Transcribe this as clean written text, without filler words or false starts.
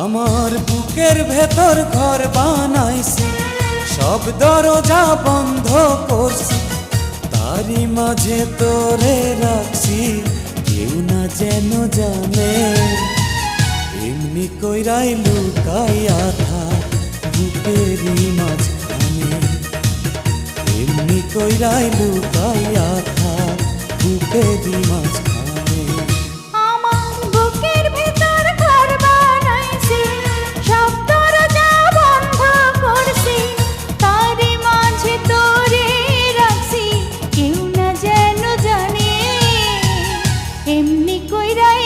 আমার বুকের ভেতর ঘর বানাইছি, সব দরজা বন্ধ করছি, তারই মাঝে তোরে রাখছি, কেউ না যেন জানে। এমনি কইরাই লুকাইয়া থাক বুকেরই মাঝখানে, এমনি কইরাই লুকাইয়া থাক বুকেরই মাঝখানে। এমনি কইরাই